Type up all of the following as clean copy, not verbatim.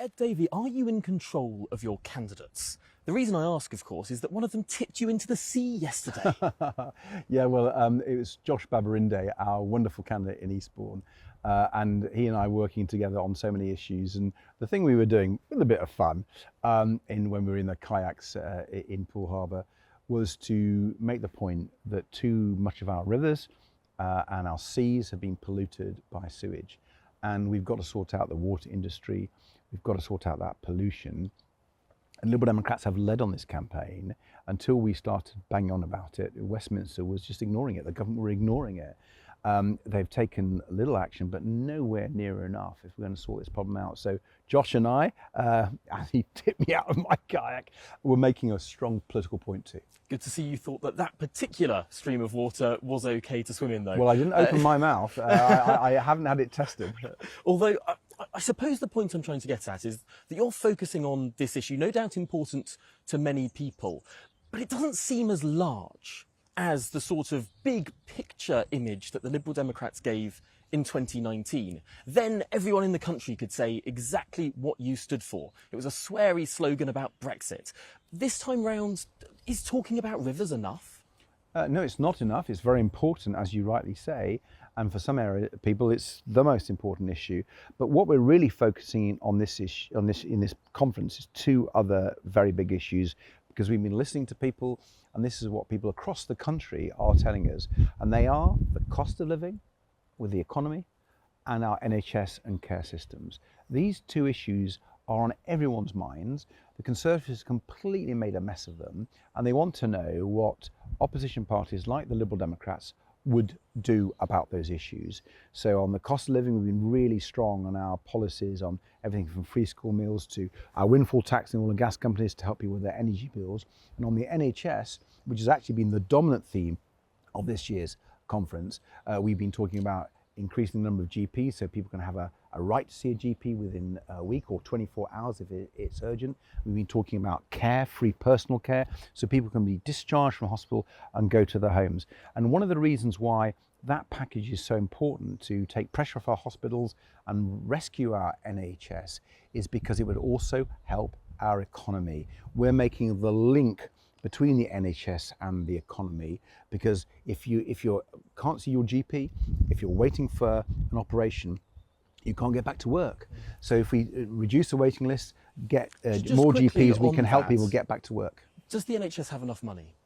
Ed Davey, are you in control of your candidates? The reason I ask, of course, is that one of them tipped you into the sea yesterday. Yeah, well, it was Josh Babarinde, our wonderful candidate in Eastbourne, and he and I working together on so many issues. And the thing we were doing with a bit of fun when we were in the kayaks in Poole Harbour was to make the point that too much of our rivers and our seas have been polluted by sewage. And we've got to sort out the water industry. We've got to sort out that pollution. And Liberal Democrats have led on this campaign until we started banging on about it. Westminster was just ignoring it. The government were ignoring it. They've taken little action, but nowhere near enough if we're going to sort this problem out. So Josh and I, as he tipped me out of my kayak, were making a strong political point too. Good to see you thought that that particular stream of water was okay to swim in, though. Well, I didn't open my mouth. I haven't had it tested. Although, I suppose the point I'm trying to get at is that you're focusing on this issue, no doubt important to many people, but it doesn't seem as large as the sort of big picture image that the Liberal Democrats gave in 2019. Then everyone in the country could say exactly what you stood for. It was a sweary slogan about Brexit. This time round, is talking about rivers enough? No, it's not enough. It's very important, as you rightly say, and for some people, it's the most important issue. But what we're really focusing on this issue, in this conference, is two other very big issues, because we've been listening to people, and this is what people across the country are telling us, and they are the cost of living with the economy and our NHS and care systems. These two issues are on everyone's minds. The Conservatives completely made a mess of them, and they want to know what opposition parties like the Liberal Democrats would do about those issues. So on the cost of living, we've been really strong on our policies on everything from free school meals to our windfall tax in oil and gas companies to help people with their energy bills. And on the NHS, which has actually been the dominant theme of this year's conference, we've been talking about increasing the number of GPs so people can have a right to see a GP within a week or 24 hours if it's urgent. We've been talking about care, free personal care, so people can be discharged from hospital and go to their homes. And one of the reasons why that package is so important to take pressure off our hospitals and rescue our NHS is because it would also help our economy. We're making the link between the NHS and the economy, because if you can't see your GP, if you're waiting for an operation, you can't get back to work. So if we reduce the waiting list, get more GPs, we can help people get back to work. Does the NHS have enough money?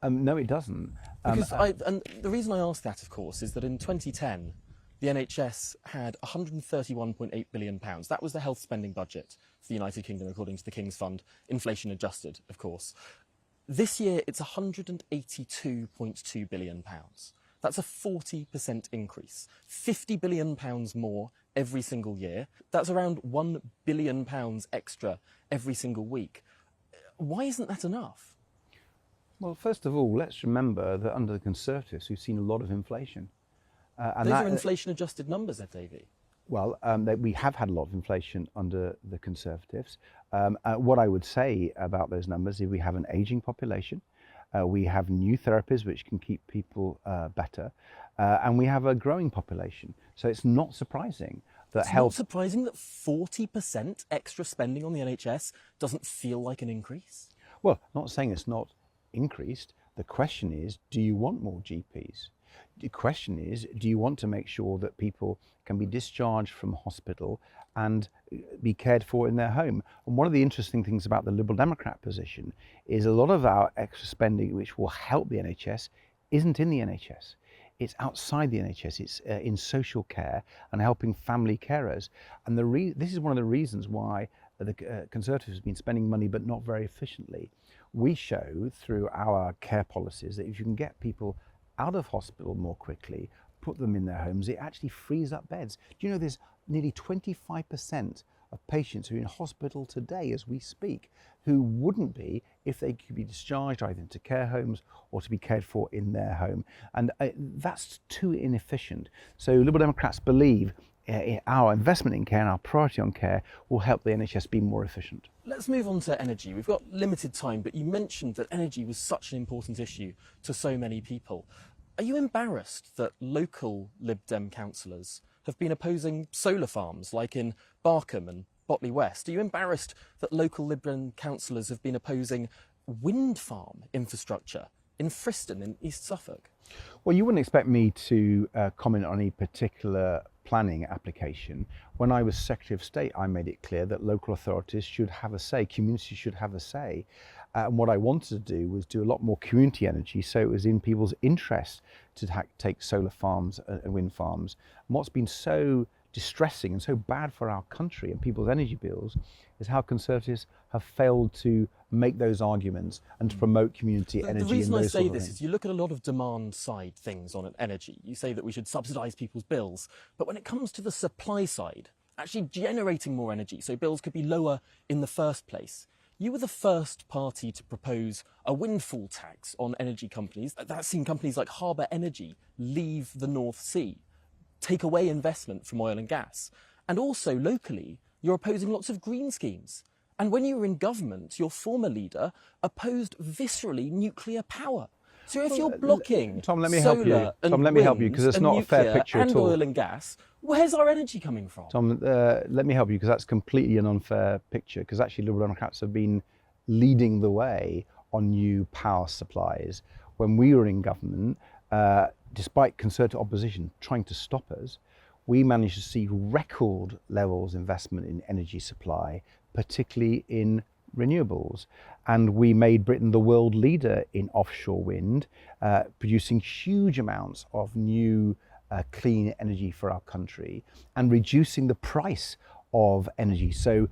No, it doesn't. Because and the reason I ask that, of course, is that in 2010, the NHS had £131.8 billion. That was the health spending budget for the United Kingdom, according to the King's Fund, inflation adjusted, of course. This year, it's £182.2 billion. That's a 40% increase. £50 billion more every single year. That's around £1 billion extra every single week. Why isn't that enough? Well, first of all, let's remember that under the Conservatives, we've seen a lot of inflation. Those are inflation-adjusted numbers, Ed Davey. Well, we have had a lot of inflation under the Conservatives. What I would say about those numbers is we have an ageing population, we have new therapies which can keep people better, and we have a growing population. So it's not surprising that Not surprising that 40% extra spending on the NHS doesn't feel like an increase? Well, I'm not saying it's not increased. The question is, do you want more GPs? The question is, do you want to make sure that people can be discharged from hospital and be cared for in their home? And one of the interesting things about the Liberal Democrat position is a lot of our extra spending which will help the NHS isn't in the NHS. It's outside the NHS. It's in social care and helping family carers. And this is one of the reasons why the Conservatives have been spending money but not very efficiently. We show through our care policies that if you can get people out of hospital more quickly, put them in their homes, it actually frees up beds. Do you know there's nearly 25% of patients who are in hospital today as we speak who wouldn't be if they could be discharged either into care homes or to be cared for in their home. And that's too inefficient. So Liberal Democrats believe our investment in care and our priority on care will help the NHS be more efficient. Let's move on to energy. We've got limited time, but you mentioned that energy was such an important issue to so many people. Are you embarrassed that local Lib Dem councillors have been opposing solar farms like in Barkham and Botley West. Are you embarrassed that local Liberal councillors have been opposing wind farm infrastructure in Friston in East Suffolk? Well, you wouldn't expect me to comment on any particular planning application. When I was Secretary of State, I made it clear that local authorities should have a say, communities should have a say. And what I wanted to do was do a lot more community energy, so it was in people's interest to take solar farms and wind farms. And what's been so distressing and so bad for our country and people's energy bills is how Conservatives have failed to make those arguments and to promote community energy. The reason and I those say sort of this things. is you look at a lot of demand side things on energy. You say that we should subsidise people's bills, but when it comes to the supply side, actually generating more energy so bills could be lower in the first place, you were the first party to propose a windfall tax on energy companies. That's seen companies like Harbour Energy leave the North Sea, take away investment from oil and gas. And also locally, you're opposing lots of green schemes. And when you were in government, your former leader opposed viscerally nuclear power. So if you're blocking Tom, let me help you. solar and Tom, let me help you, wind 'cause it's and not a fair nuclear picture at and all. oil and gas, where's our energy coming from? Tom, let me help you, because that's completely an unfair picture, because actually Liberal Democrats have been leading the way on new power supplies. When we were in government, despite Conservative opposition trying to stop us, we managed to see record levels of investment in energy supply, particularly in renewables. And we made Britain the world leader in offshore wind, producing huge amounts of new clean energy for our country and reducing the price of energy. So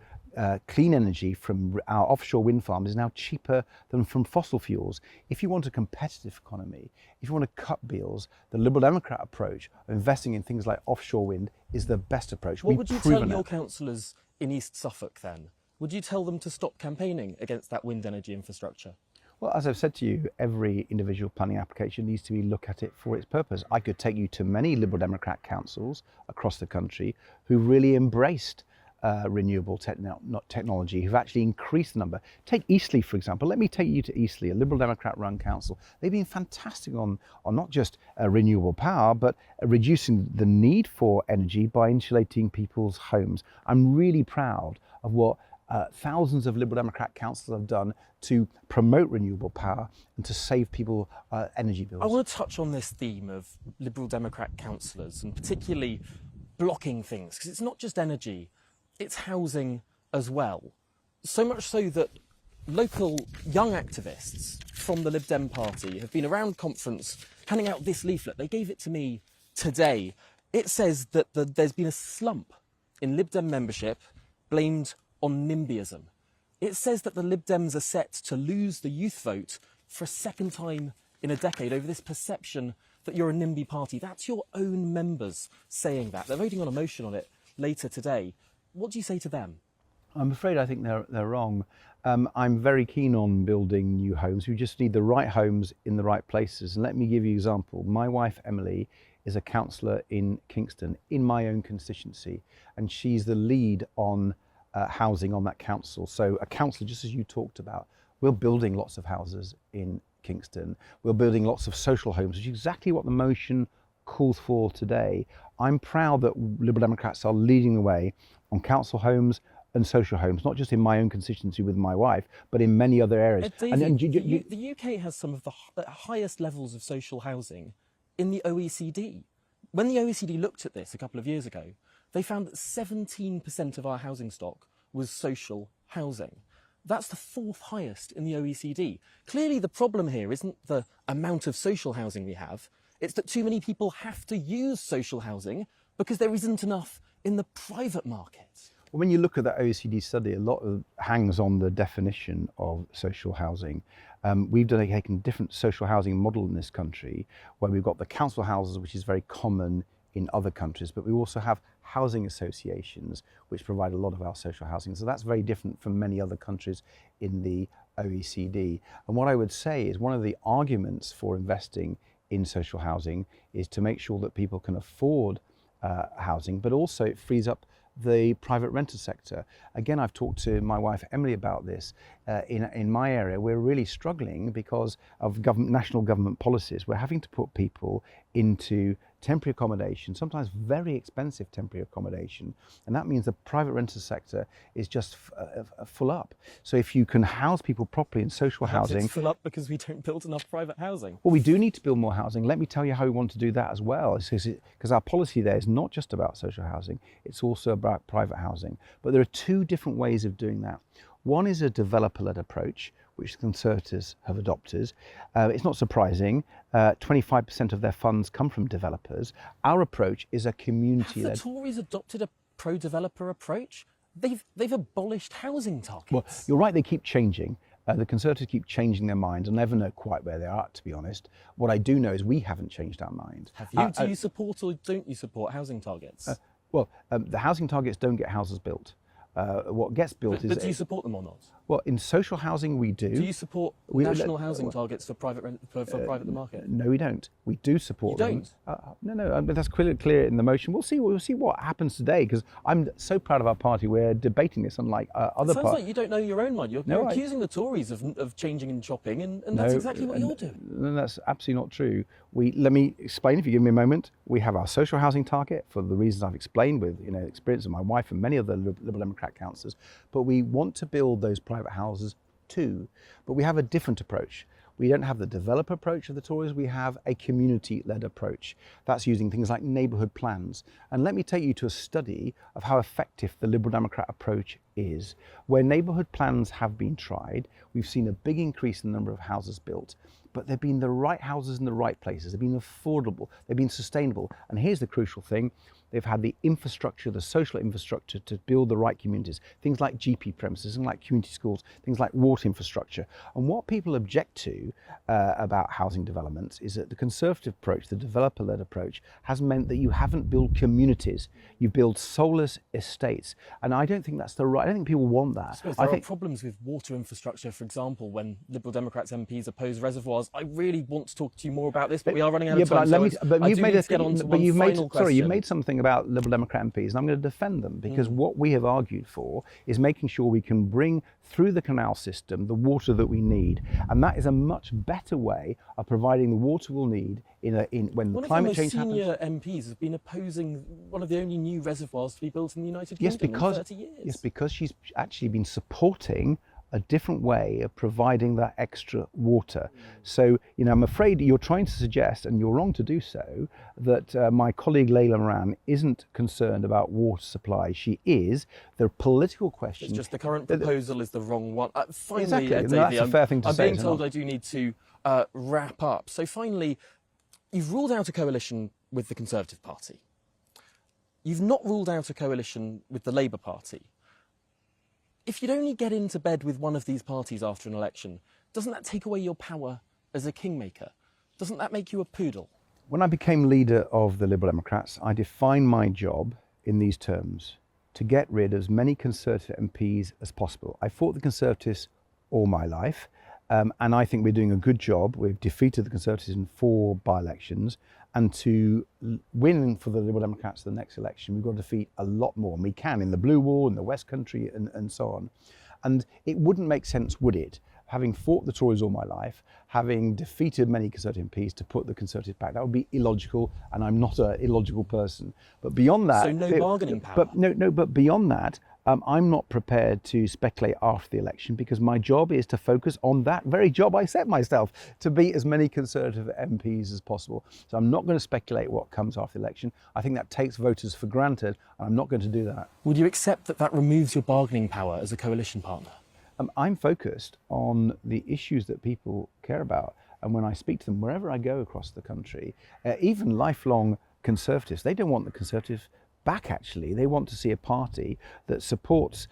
clean energy from our offshore wind farms is now cheaper than from fossil fuels. If you want a competitive economy, if you want to cut bills, the Liberal Democrat approach of investing in things like offshore wind is the best approach. What would you tell your councillors in East Suffolk then? Would you tell them to stop campaigning against that wind energy infrastructure? Well, as I've said to you, every individual planning application needs to be looked at it for its purpose. I could take you to many Liberal Democrat councils across the country who really embraced renewable technology, who've actually increased the number. Take Eastleigh, for example. Let me take you to Eastleigh, a Liberal Democrat-run council. They've been fantastic on not just renewable power, but reducing the need for energy by insulating people's homes. I'm really proud of what thousands of Liberal Democrat councillors have done to promote renewable power and to save people energy bills. I want to touch on this theme of Liberal Democrat councillors and particularly blocking things, because it's not just energy, it's housing as well. So much so that local young activists from the Lib Dem party have been around confronts handing out this leaflet. They gave it to me today. It says that there's been a slump in Lib Dem membership blamed on NIMBYISM. It says that the Lib Dems are set to lose the youth vote for a second time in a decade over this perception that you're a NIMBY party. That's your own members saying that. They're voting on a motion on it later today. What do you say to them? I'm afraid I think they're wrong. I'm very keen on building new homes. We just need the right homes in the right places. And let me give you an example. My wife, Emily, is a councillor in Kingston, in my own constituency, and she's the lead on housing on that council. So a councillor, just as you talked about, we're building lots of houses in Kingston. We're building lots of social homes, which is exactly what the motion calls for today. I'm proud that Liberal Democrats are leading the way on council homes and social homes, not just in my own constituency with my wife, but in many other areas. Davey, the UK has some of the highest levels of social housing in the OECD. When the OECD looked at this a couple of years ago, they found that 17% of our housing stock was social housing. That's the fourth highest in the OECD. Clearly the problem here isn't the amount of social housing we have, it's that too many people have to use social housing because there isn't enough in the private market. Well, when you look at that OECD study, a lot hangs on the definition of social housing. We've taken a different social housing model in this country, where we've got the council houses, which is very common in other countries, but we also have housing associations which provide a lot of our social housing. So that's very different from many other countries in the OECD. And what I would say is one of the arguments for investing in social housing is to make sure that people can afford housing, but also it frees up the private rental sector. Again, I've talked to my wife Emily about this. In my area, we're really struggling because of national government policies. We're having to put people into temporary accommodation, sometimes very expensive temporary accommodation, and that means the private rental sector is just full up. So if you can house people properly in social Perhaps housing... It's full up because we don't build enough private housing. Well, we do need to build more housing. Let me tell you how we want to do that as well, because our policy there is not just about social housing, it's also about private housing. But there are two different ways of doing that. One is a developer-led approach, which the Conservatives have adopted. It's not surprising, 25% of their funds come from developers. Our approach is a community-led... Have the Tories adopted a pro-developer approach? They've abolished housing targets. Well, you're right, they keep changing. The Conservatives keep changing their minds. I'll never know quite where they are, to be honest. What I do know is we haven't changed our mind. Have you? Do you support or don't you support housing targets? The housing targets don't get houses built. What gets built is... But do you support them or not? Well, in social housing we do. Do you support national housing targets for private the market? No, we don't. We do support them. You don't? No, but that's clear in the motion. We'll see what happens today, because I'm so proud of our party. We're debating this unlike other parties. It sounds like you don't know your own mind. You're accusing the Tories of changing and chopping, and that's exactly what you're doing. No, that's absolutely not true. Let me explain, if you give me a moment. We have our social housing target for the reasons I've explained with experience of my wife and many other Liberal Democrat councillors, but we want to build those private houses too. But we have a different approach. We don't have the developer approach of the Tories, we have a community-led approach. That's using things like neighbourhood plans. And let me take you to a study of how effective the Liberal Democrat approach is. Where neighbourhood plans have been tried, we've seen a big increase in the number of houses built, but they've been the right houses in the right places. They've been affordable, they've been sustainable. And here's the crucial thing. They've had the infrastructure, the social infrastructure to build the right communities. Things like GP premises, things like community schools, things like water infrastructure. And what people object to about housing developments is that the Conservative approach, the developer-led approach, has meant that you haven't built communities. You build soulless estates. And I don't think that's the right, I don't think people want that. I think there are problems with water infrastructure, for example, when Liberal Democrats MPs oppose reservoirs. I really want to talk to you more about this, but we are running out of time. You've made something about Liberal Democrat MPs, and I'm going to defend them, because what we have argued for is making sure we can bring through the canal system the water that we need, and that is a much better way of providing the water we'll need when climate change happens. One of the most senior MPs has been opposing one of the only new reservoirs to be built in the United Kingdom in 30 years. Yes, because she's actually been supporting a different way of providing that extra water. So, I'm afraid you're trying to suggest, and you're wrong to do so, that my colleague Layla Moran isn't concerned about water supply. She is. The political question... It's just the current proposal is the wrong one. Finally, exactly. Davey, That's a fair thing to say. I'm being told I do need to wrap up. So finally, you've ruled out a coalition with the Conservative Party. You've not ruled out a coalition with the Labour Party. If you'd only get into bed with one of these parties after an election, doesn't that take away your power as a kingmaker? Doesn't that make you a poodle? When I became leader of the Liberal Democrats, I defined my job in these terms: to get rid of as many Conservative MPs as possible. I fought the Conservatives all my life, and I think we're doing a good job. We've defeated the Conservatives in 4 by-elections, and to win for the Liberal Democrats the next election, we've got to defeat a lot more. And we can in the Blue Wall, in the West Country, and so on. And it wouldn't make sense, would it, having fought the Tories all my life, having defeated many Conservative MPs, to put the Conservatives back? That would be illogical, and I'm not an illogical person. But beyond that... So no bargaining power? But beyond that, I'm not prepared to speculate after the election, because my job is to focus on that very job I set myself, to beat as many Conservative MPs as possible. So I'm not going to speculate what comes after the election. I think that takes voters for granted, and I'm not going to do that. Would you accept that that removes your bargaining power as a coalition partner? I'm focused on the issues that people care about. And when I speak to them, wherever I go across the country, even lifelong Conservatives, they don't want the Conservatives back. Actually, they want to see a party that supports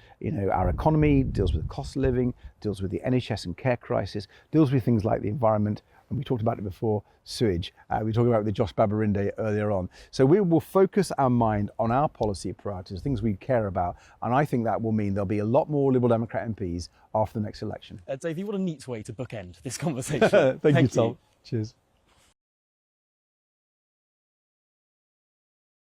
our economy, deals with the cost of living, deals with the NHS and care crisis, deals with things like the environment, and we talked about it before, sewage. We talked about it with Josh Babarinde earlier on. So we will focus our mind on our policy priorities, things we care about, and I think that will mean there'll be a lot more Liberal Democrat MPs after the next election. Davey, what a neat way to bookend this conversation. Thank you, Tom. Cheers.